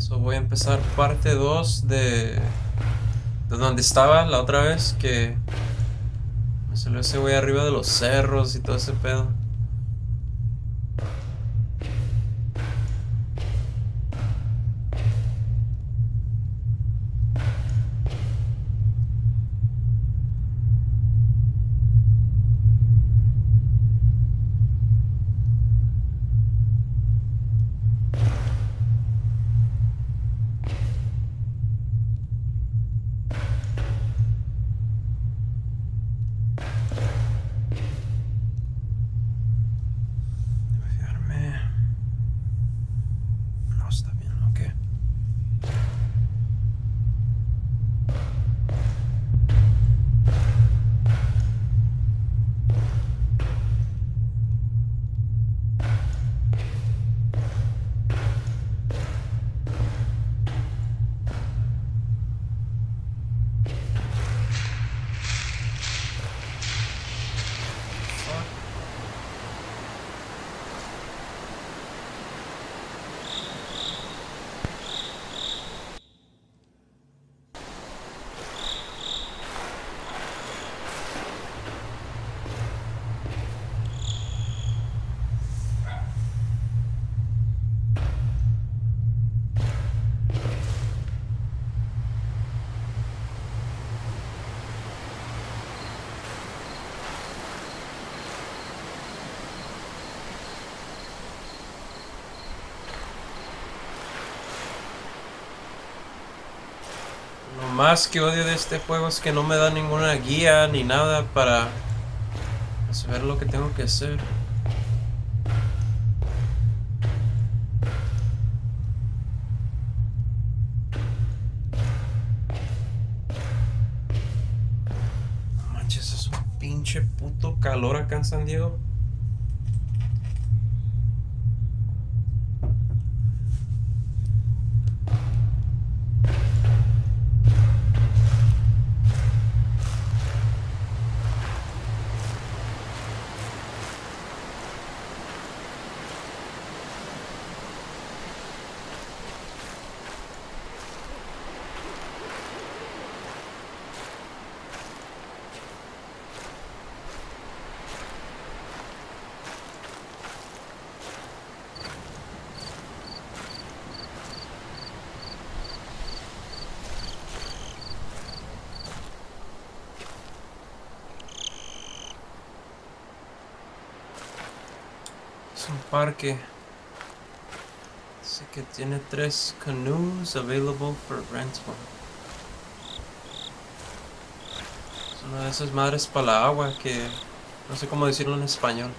So voy a empezar parte 2 de donde estaba la otra vez, que me salió ese güey arriba de los cerros y todo ese pedo. Debe fijarme. No está bien, ok. Fuck. Lo más que odio de este juego es que no me da ninguna guía ni nada para saber lo que tengo que hacer. No manches, es un pinche puto calor acá en San Diego. Es un parque. Dice que tiene 3 canoes available for rental. Es una de esas madres para la agua que no sé cómo decirlo en español.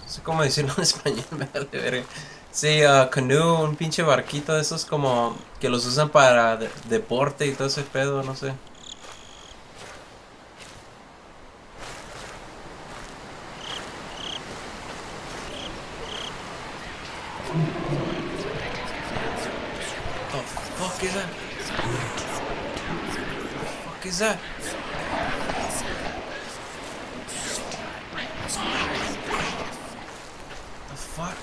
No sé cómo decirlo en español, me vale verga. Sí, canoe, un pinche barquito de esos como que los usan para deporte y todo ese pedo, no sé. What the fuck is that? What the fuck is that? The fuck?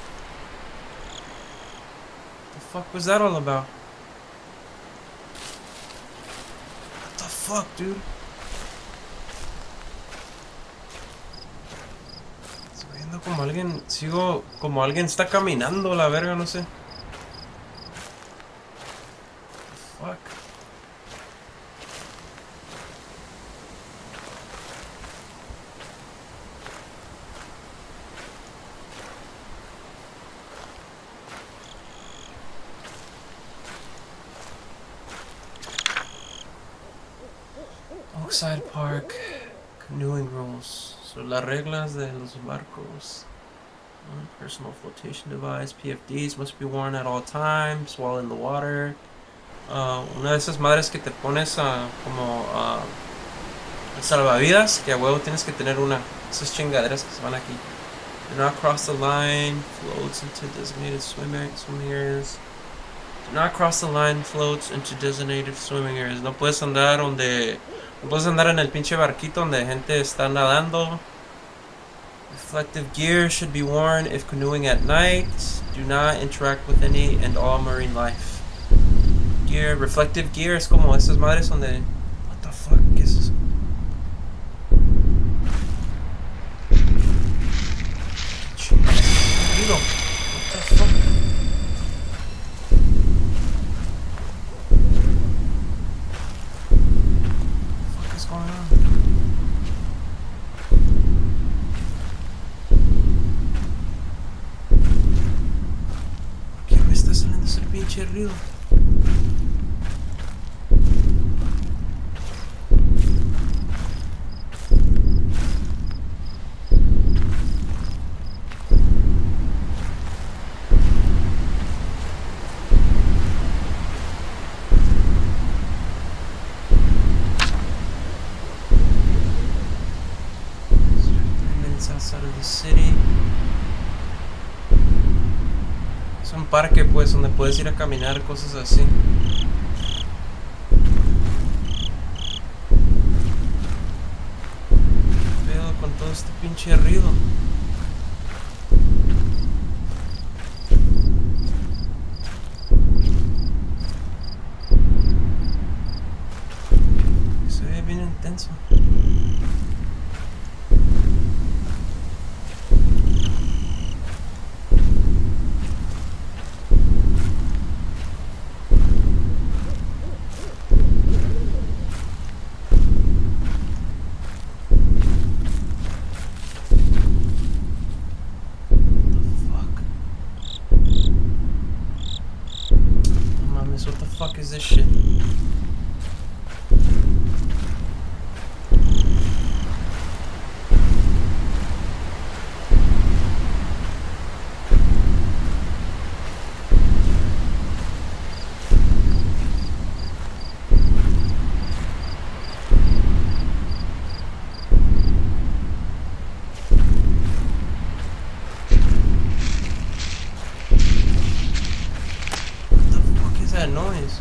The fuck was that all about? What the fuck, dude? Estoy viendo como alguien, sigo como alguien está caminando, la verga, no sé. Fuck. Oakside Park, canoeing rules. So, las reglas de los barcos. Personal flotation device, PFDs must be worn at all times while in the water. Una de esas madres que te pones como salvavidas, que a huevo tienes que tener una. Esas chingaderas que se van aquí. Do not cross the line, floats into designated swimming areas. Do not cross the line, floats into designated swimming areas. No puedes andar donde. No puedes andar en el pinche barquito donde gente está nadando. Reflective gear should be worn if canoeing at night. Do not interact with any and all marine life. Gear, reflective gear es como esas madres donde... What the fuck? ¿Qué es eso? Chido. What the fuck? What the fuck is going on? ¿Qué me está saliendo ese pinche río? Outside of the city. Es un parque pues donde puedes ir a caminar, cosas así. Veo con todo este pinche ruido. Se ve bien intenso. What the fuck is this shit? What the fuck is that noise?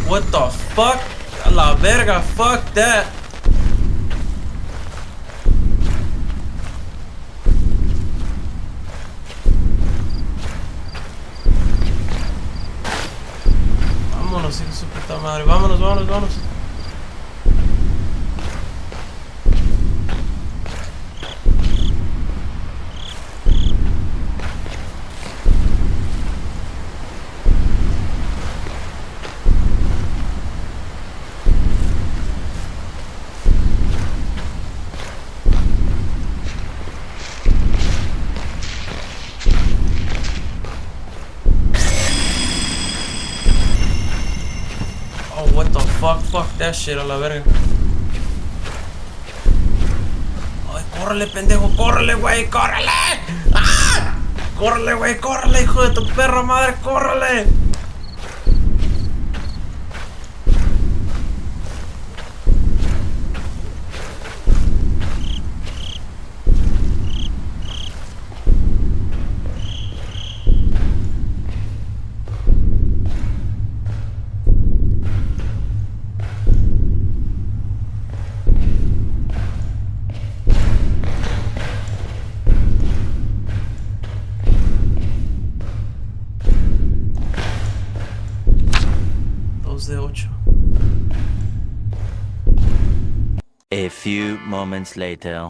What the fuck? A la verga, fuck that. Vámonos, hijo de su puta madre. Vámonos, vámonos, vámonos. What the fuck? Fuck that shit a la verga. Córrele, pendejo, córrele, güey, córrele. ¡Ah! Córrele, güey, córrele, hijo de tu perra madre, córrele. De 8. A few moments later.